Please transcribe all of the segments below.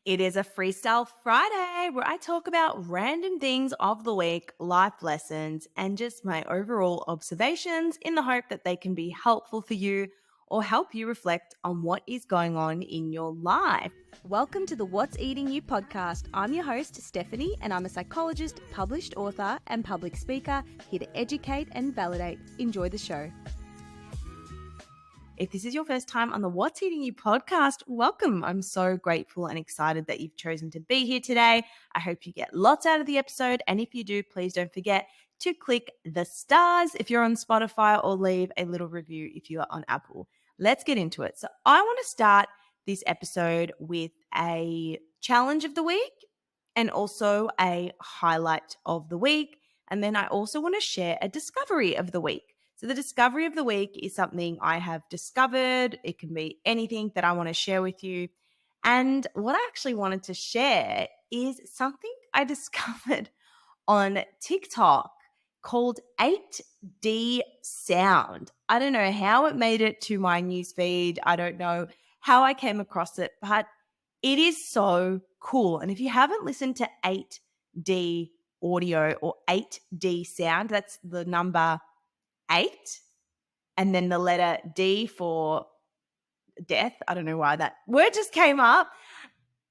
It is a Freestyle Friday where I talk about random things of the week, life lessons, and just my overall observations in the hope that they can be helpful for you or help you reflect on what is going on in your life. Welcome to the What's Eating You podcast. I'm your host, Stephanie, and I'm a psychologist, published author, and public speaker here to educate and validate. Enjoy the show. If this is your first time on the What's Eating You podcast, welcome. I'm so grateful and excited that you've chosen to be here today. I hope you get lots out of the episode. And if you do, please don't forget to click the stars if you're on Spotify or leave a little review if you are on Apple. Let's get into it. So I want to start this episode with a challenge of the week and also a highlight of the week. And then I also want to share a discovery of the week. So the discovery of the week is something I have discovered. It can be anything that I want to share with you. And what I actually wanted to share is something I discovered on TikTok called 8D sound. I don't know how it made it to my newsfeed. I don't know how I came across it, but it is so cool. And if you haven't listened to 8D audio or 8D sound, that's the number 8 and then the letter D for death. I don't know why that word just came up.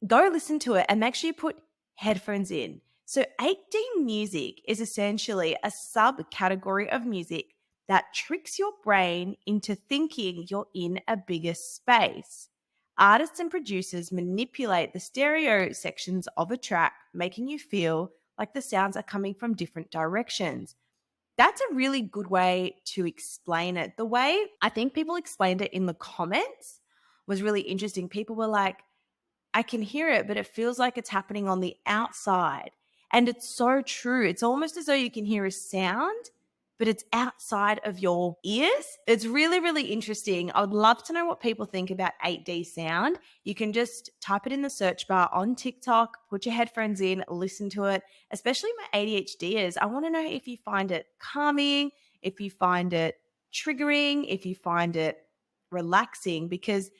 Go listen to it and make sure you put headphones in. So 8D music is essentially a subcategory of music that tricks your brain into thinking you're in a bigger space. Artists and producers manipulate the stereo sections of a track, making you feel like the sounds are coming from different directions. That's a really good way to explain it. The way I think people explained it in the comments was really interesting. People were like, I can hear it, but it feels like it's happening on the outside. And it's so true. It's almost as though you can hear a sound, but it's outside of your ears. It's really, really interesting. I would love to know what people think about 8D sound. You can just type it in the search bar on TikTok, put your headphones in, listen to it, especially my ADHDers. I want to know if you find it calming, if you find it triggering, if you find it relaxing, because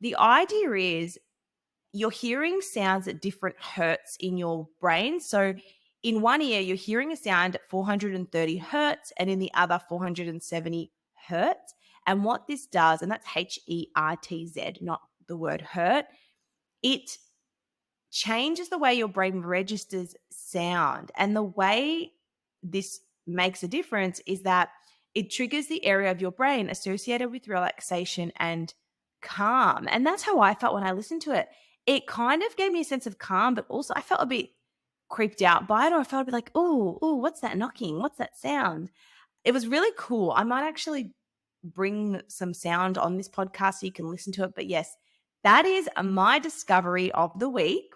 the idea is you're hearing sounds at different hertz in your brain. So in one ear, you're hearing a sound at 430 hertz and in the other 470 hertz. And what this does, and that's HERTZ, not the word hurt, it changes the way your brain registers sound. And the way this makes a difference is that it triggers the area of your brain associated with relaxation and calm. And that's how I felt when I listened to it. It kind of gave me a sense of calm, but also I felt a bit creeped out by it, or I felt a bit like, oh, what's that knocking? What's that sound? It was really cool. I might actually bring some sound on this podcast so you can listen to it. But yes, that is my discovery of the week.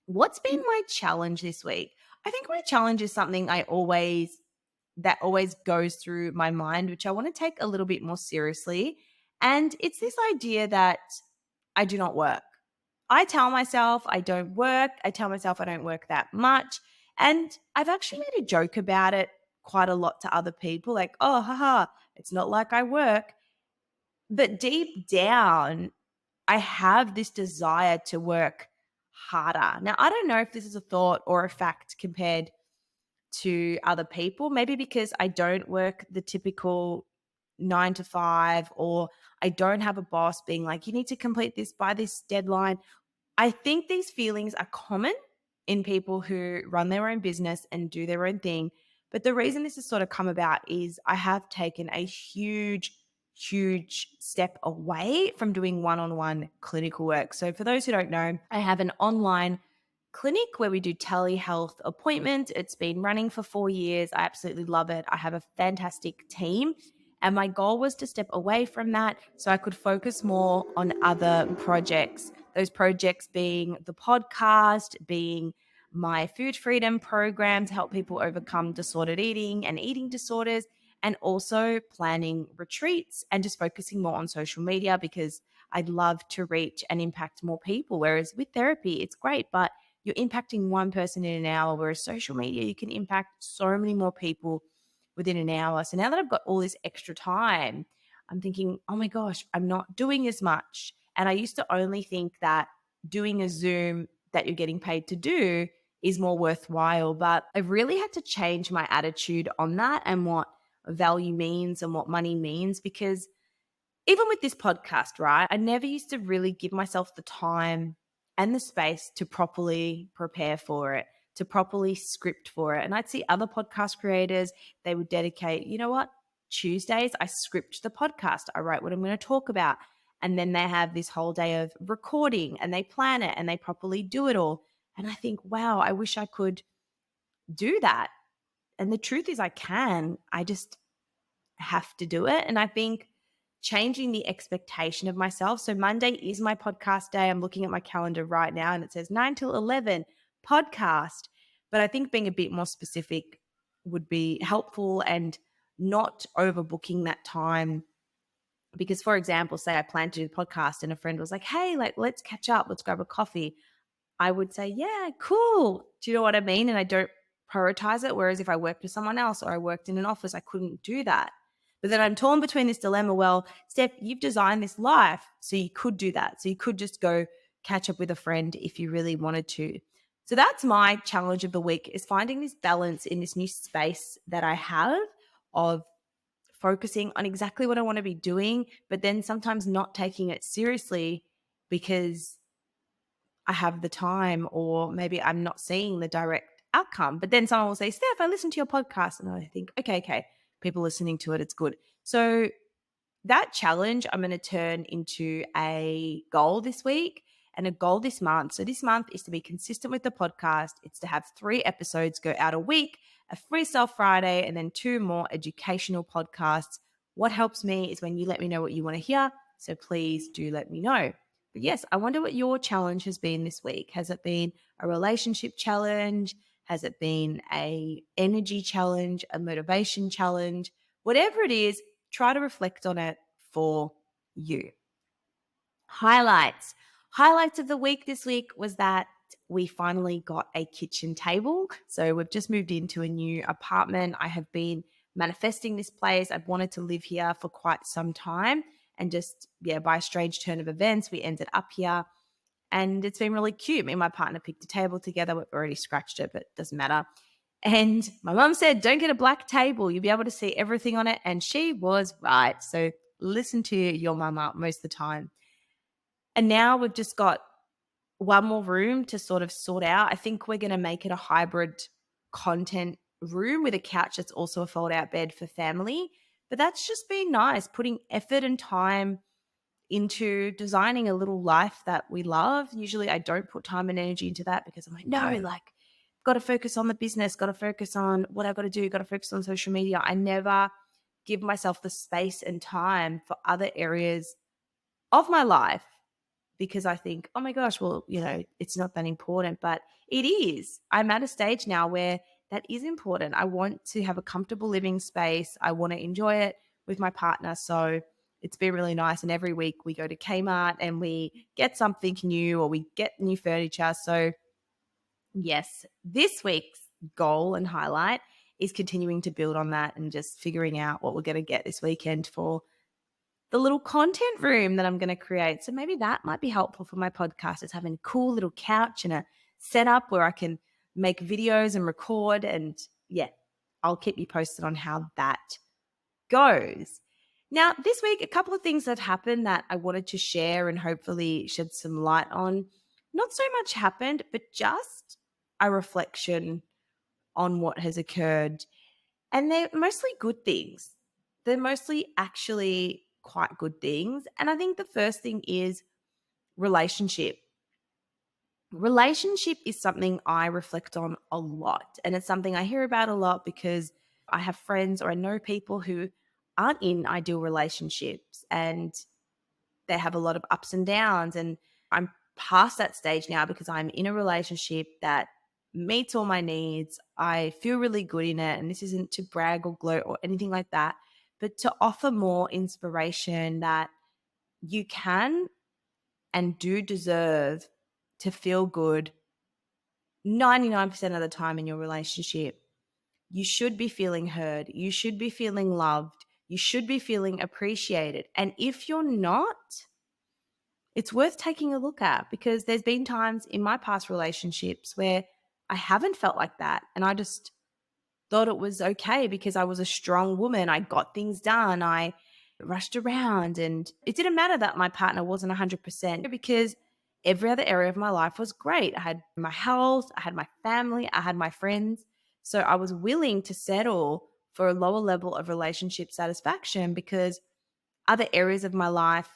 What's been my challenge this week? I think my challenge is something that always goes through my mind, which I want to take a little bit more seriously. And it's this idea that I do not work. I tell myself I don't work. I tell myself I don't work that much. And I've actually made a joke about it quite a lot to other people, like, oh, haha, it's not like I work. But deep down, I have this desire to work harder. Now, I don't know if this is a thought or a fact compared to other people, maybe because I don't work the typical 9 to 5, or I don't have a boss being like, you need to complete this by this deadline. I think these feelings are common in people who run their own business and do their own thing. But the reason this has sort of come about is I have taken a huge step away from doing one-on-one clinical work. So for those who don't know, I have an online clinic where we do telehealth appointments. It's been running for 4 years. I absolutely love it. I have a fantastic team. And my goal was to step away from that so I could focus more on other projects. Those projects being the podcast, being my food freedom program to help people overcome disordered eating and eating disorders, and also planning retreats and just focusing more on social media because I'd love to reach and impact more people. Whereas with therapy, it's great, but you're impacting one person in an hour, whereas social media, you can impact so many more people within an hour. So now that I've got all this extra time, I'm thinking, oh my gosh, I'm not doing as much. And I used to only think that doing a Zoom that you're getting paid to do is more worthwhile. But I've really had to change my attitude on that and what value means and what money means, because even with this podcast, right, I never used to really give myself the time and the space to properly prepare for it, to properly script for it. And I'd see other podcast creators, they would dedicate, you know what, Tuesdays, I script the podcast, I write what I'm going to talk about. And then they have this whole day of recording and they plan it and they properly do it all. And I think, wow, I wish I could do that. And the truth is, I can. I just have to do it. And I think changing the expectation of myself. So Monday is my podcast day. I'm looking at my calendar right now and it says 9 till 11 podcast. But I think being a bit more specific would be helpful and not overbooking that time. Because, for example, say I plan to do the podcast and a friend was like, hey, like, let's catch up, let's grab a coffee. I would say, yeah, cool. Do you know what I mean? And I don't prioritize it. Whereas if I worked with someone else or I worked in an office, I couldn't do that. But then I'm torn between this dilemma. Well, Steph, you've designed this life, so you could do that. So you could just go catch up with a friend if you really wanted to. So that's my challenge of the week, is finding this balance in this new space that I have of focusing on exactly what I want to be doing, but then sometimes not taking it seriously because I have the time, or maybe I'm not seeing the direct outcome. But then someone will say, Steph, I listened to your podcast. And I think, okay, people listening to it, it's good. So that challenge I'm going to turn into a goal this week and a goal this month. So this month is to be consistent with the podcast. It's to have 3 episodes go out a week, a Freestyle Friday, and then 2 more educational podcasts. What helps me is when you let me know what you want to hear. So please do let me know. But yes, I wonder what your challenge has been this week. Has it been a relationship challenge? Has it been a energy challenge, a motivation challenge? Whatever it is, try to reflect on it for you. Highlights. Highlights of the week this week was that we finally got a kitchen table. So we've just moved into a new apartment. I have been manifesting this place. I've wanted to live here for quite some time. And just, by a strange turn of events, we ended up here. And it's been really cute. Me and my partner picked a table together. We've already scratched it, but it doesn't matter. And my mum said, don't get a black table. You'll be able to see everything on it. And she was right. So listen to your mama most of the time. And now we've just got one more room to sort of sort out. I think we're going to make it a hybrid content room with a couch that's also a fold-out bed for family. But that's just been nice, putting effort and time into designing a little life that we love. Usually I don't put time and energy into that because I'm like, no, like, got to focus on the business, got to focus on what I've got to do, got to focus on social media. I never give myself the space and time for other areas of my life because I think, oh my gosh, well, it's not that important, but it is. I'm at a stage now where that is important. I want to have a comfortable living space. I want to enjoy it with my partner. So it's been really nice. And every week we go to Kmart and we get something new or we get new furniture. So yes, this week's goal and highlight is continuing to build on that and just figuring out what we're going to get this weekend for the little content room that I'm going to create. So maybe that might be helpful for my podcast, is having a cool little couch and a setup where I can make videos and record. And I'll keep you posted on how that goes. Now, this week, a couple of things that happened that I wanted to share and hopefully shed some light on. Not so much happened, but just a reflection on what has occurred. And they're mostly good things. They're mostly actually quite good things. And I think the first thing is relationship. Relationship is something I reflect on a lot. And it's something I hear about a lot because I have friends or I know people who aren't in ideal relationships and they have a lot of ups and downs. And I'm past that stage now because I'm in a relationship that meets all my needs. I feel really good in it. And this isn't to brag or gloat or anything like that, but to offer more inspiration that you can and do deserve to feel good 99% of the time in your relationship. You should be feeling heard. You should be feeling loved. You should be feeling appreciated. And if you're not, it's worth taking a look at, because there's been times in my past relationships where I haven't felt like that. And I just thought it was okay because I was a strong woman. I got things done. I rushed around, and it didn't matter that my partner wasn't 100% because every other area of my life was great. I had my health, I had my family, I had my friends. So I was willing to settle for a lower level of relationship satisfaction because other areas of my life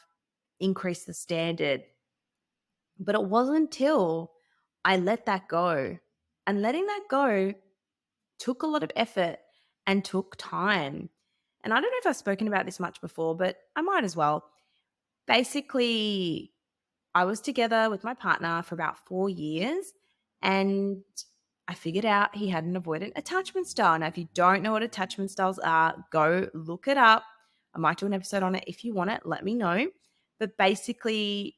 increased the standard. But it wasn't until I let that go, and letting that go took a lot of effort and took time. And I don't know if I've spoken about this much before, but I might as well. Basically, I was together with my partner for about 4 years, and I figured out he had an avoidant attachment style. Now, if you don't know what attachment styles are, go look it up. I might do an episode on it. If you want it, let me know. But basically,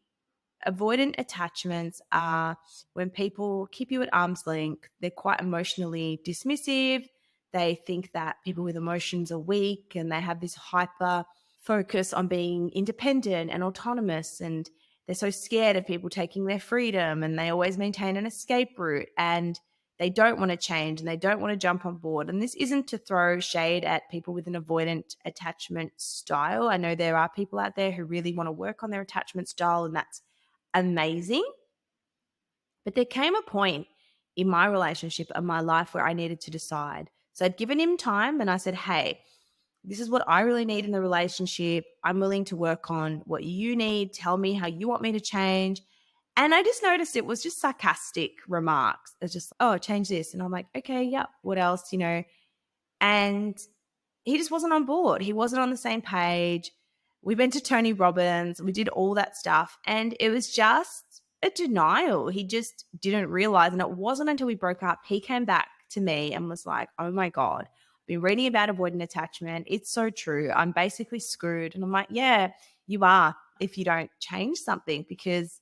avoidant attachments are when people keep you at arm's length. They're quite emotionally dismissive. They think that people with emotions are weak, and they have this hyper focus on being independent and autonomous. And they're so scared of people taking their freedom, and they always maintain an escape route, and they don't want to change, and they don't want to jump on board. And this isn't to throw shade at people with an avoidant attachment style. I know there are people out there who really want to work on their attachment style, and that's amazing. But there came a point in my relationship and my life where I needed to decide. So I'd given him time, and I said, hey, this is what I really need in the relationship. I'm willing to work on what you need. Tell me how you want me to change. And I just noticed it was just sarcastic remarks. It's just, oh, change this. And I'm like, okay, yep. What else, And he just wasn't on board. He wasn't on the same page. We went to Tony Robbins. We did all that stuff. And it was just a denial. He just didn't realize. And it wasn't until we broke up, he came back to me and was like, oh my God, I've been reading about avoidant attachment. It's so true. I'm basically screwed. And I'm like, yeah, you are, if you don't change something, because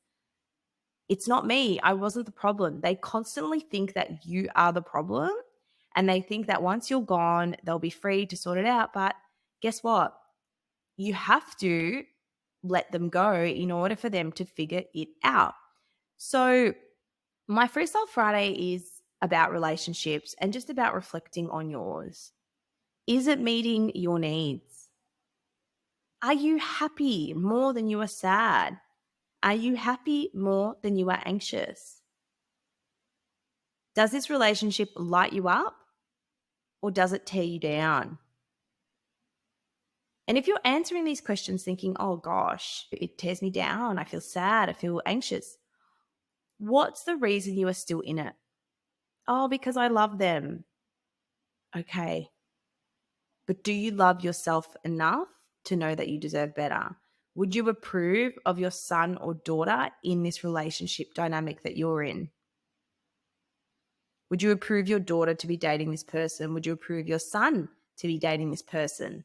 it's not me. I wasn't the problem. They constantly think that you are the problem. And they think that once you're gone, they'll be free to sort it out. But guess what? You have to let them go in order for them to figure it out. So my Freestyle Friday is about relationships and just about reflecting on yours. Is it meeting your needs? Are you happy more than you are sad? Are you happy more than you are anxious? Does this relationship light you up, or does it tear you down? And if you're answering these questions thinking, oh gosh, it tears me down, I feel sad, I feel anxious, what's the reason you are still in it? Oh, because I love them. Okay. But do you love yourself enough to know that you deserve better? Would you approve of your son or daughter in this relationship dynamic that you're in? Would you approve your daughter to be dating this person? Would you approve your son to be dating this person?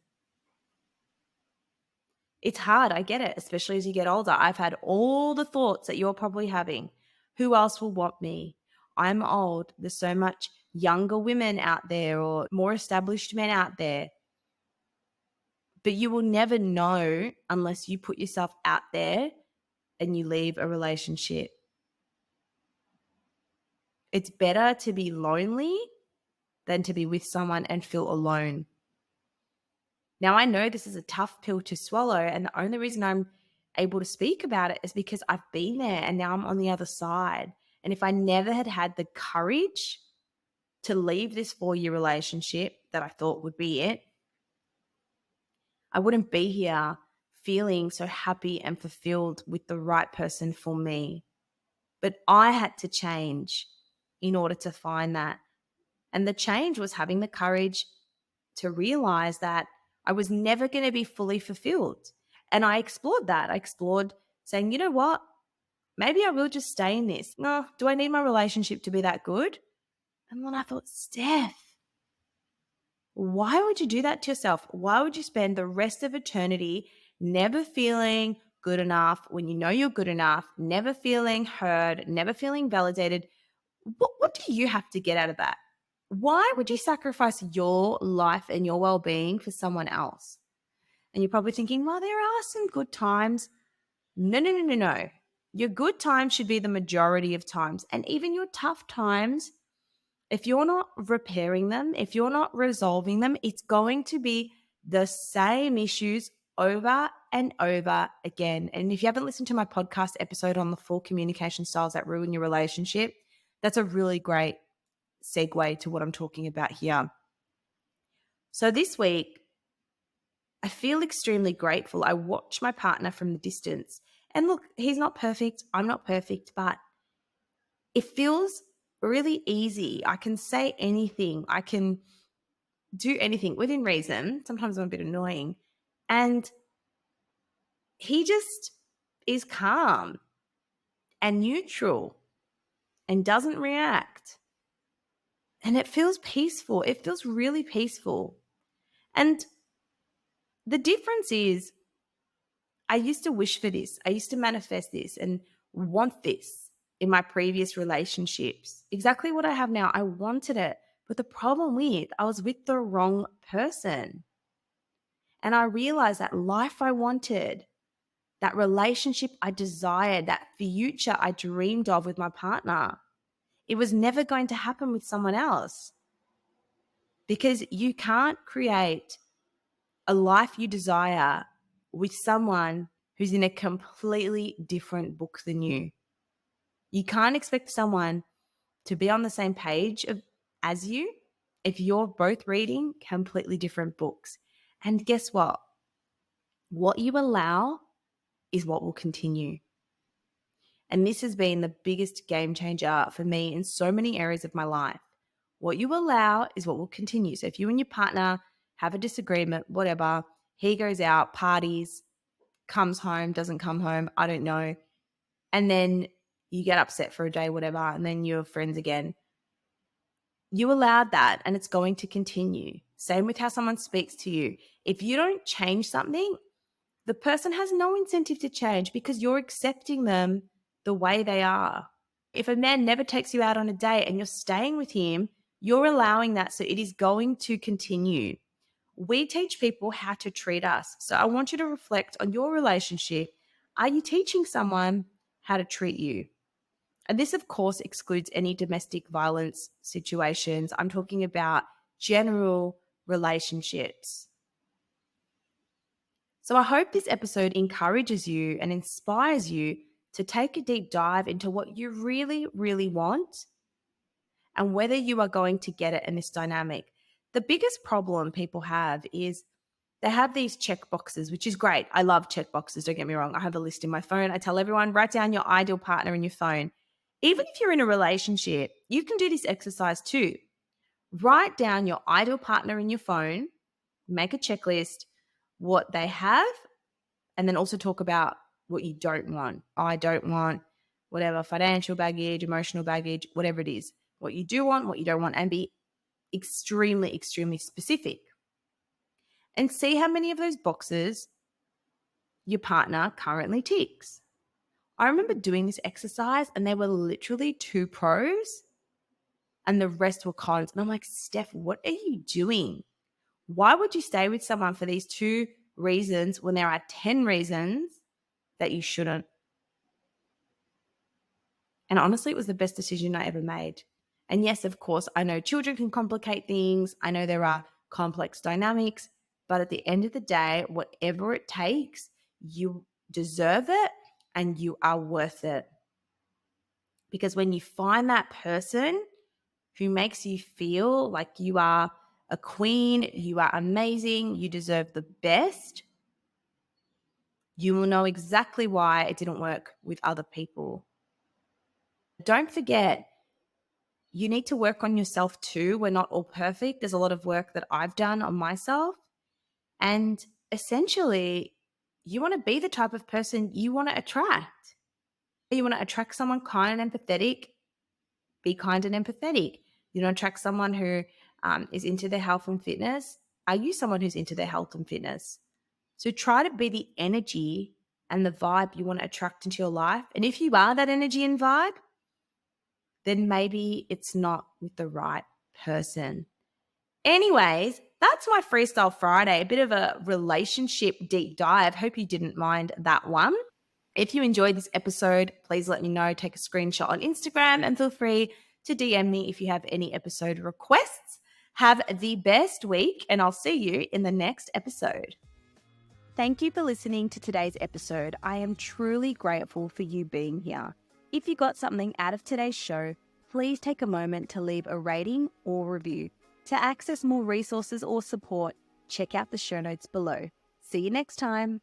It's hard, I get it, especially as you get older. I've had all the thoughts that you're probably having. Who else will want me? I'm old. There's so much younger women out there or more established men out there. But you will never know unless you put yourself out there and you leave a relationship. It's better to be lonely than to be with someone and feel alone. Now, I know this is a tough pill to swallow, and the only reason I'm able to speak about it is because I've been there and now I'm on the other side. And if I never had had the courage to leave this 4-year relationship that I thought would be it, I wouldn't be here feeling so happy and fulfilled with the right person for me. But I had to change in order to find that. And the change was having the courage to realize that I was never going to be fully fulfilled. And I explored that. I explored saying, you know what? Maybe I will just stay in this. No, do I need my relationship to be that good? And then I thought, Steph, why would you do that to yourself? Why would you spend the rest of eternity never feeling good enough when you know you're good enough, never feeling heard, never feeling validated? What do you have to get out of that? Why would you sacrifice your life and your well-being for someone else? And you're probably thinking, well, there are some good times. No, no, no, no, no. Your good times should be the majority of times. And even your tough times, if you're not repairing them, if you're not resolving them, it's going to be the same issues over and over again. And if you haven't listened to my podcast episode on the 4 communication styles that ruin your relationship, that's a really great segue to what I'm talking about here. So this week, I feel extremely grateful. I watch my partner from the distance. And look, he's not perfect. I'm not perfect, but it feels really easy. I can say anything. I can do anything within reason. Sometimes I'm a bit annoying. And he just is calm and neutral and doesn't react. And it feels peaceful. It feels really peaceful. And the difference is I used to wish for this. I used to manifest this and want this in my previous relationships. Exactly what I have now. I wanted it. But the problem with, I was with the wrong person. And I realized that life I wanted, that relationship I desired, that future I dreamed of with my partner, it was never going to happen with someone else. Because you can't create a life you desire with someone who's in a completely different book than you. You can't expect someone to be on the same page as you if you're both reading completely different books. And guess what? What you allow is what will continue. And this has been the biggest game changer for me in so many areas of my life. What you allow is what will continue. So if you and your partner have a disagreement, whatever, he goes out, parties, comes home, doesn't come home, I don't know. And then you get upset for a day, whatever, and then you're friends again. You allowed that and it's going to continue. Same with how someone speaks to you. If you don't change something, the person has no incentive to change because you're accepting them the way they are. If a man never takes you out on a date and you're staying with him, you're allowing that. So it is going to continue. We teach people how to treat us. So I want you to reflect on your relationship. Are you teaching someone how to treat you? And this, of course, excludes any domestic violence situations. I'm talking about general relationships. So I hope this episode encourages you and inspires you to take a deep dive into what you really, really want and whether you are going to get it in this dynamic. The biggest problem people have is they have these check boxes, which is great. I love check boxes. Don't get me wrong. I have a list in my phone. I tell everyone, write down your ideal partner in your phone. Even if you're in a relationship, you can do this exercise too. Write down your ideal partner in your phone, make a checklist, what they have, and then also talk about what you don't want. I don't want whatever, financial baggage, emotional baggage, whatever it is. What you do want, what you don't want, and be extremely, extremely specific. And see how many of those boxes your partner currently ticks. I remember doing this exercise and there were literally 2 pros and the rest were cons. And I'm like, Steph, what are you doing? Why would you stay with someone for these 2 reasons when there are 10 reasons that you shouldn't? And honestly, it was the best decision I ever made. And yes, of course, I know children can complicate things. I know there are complex dynamics, but at the end of the day, whatever it takes, you deserve it and you are worth it. Because when you find that person who makes you feel like you are a queen, you are amazing, you deserve the best, you will know exactly why it didn't work with other people. Don't forget, you need to work on yourself too. We're not all perfect. There's a lot of work that I've done on myself. And essentially, you want to be the type of person you want to attract. You want to attract someone kind and empathetic, be kind and empathetic. You want to attract someone who is into their health and fitness. Are you someone who's into their health and fitness? So try to be the energy and the vibe you want to attract into your life. And if you are that energy and vibe, then maybe it's not with the right person. Anyways, that's my Freestyle Friday, a bit of a relationship deep dive. Hope you didn't mind that one. If you enjoyed this episode, please let me know. Take a screenshot on Instagram and feel free to DM me if you have any episode requests. Have the best week, and I'll see you in the next episode. Thank you for listening to today's episode. I am truly grateful for you being here. If you got something out of today's show, please take a moment to leave a rating or review. To access more resources or support, check out the show notes below. See you next time.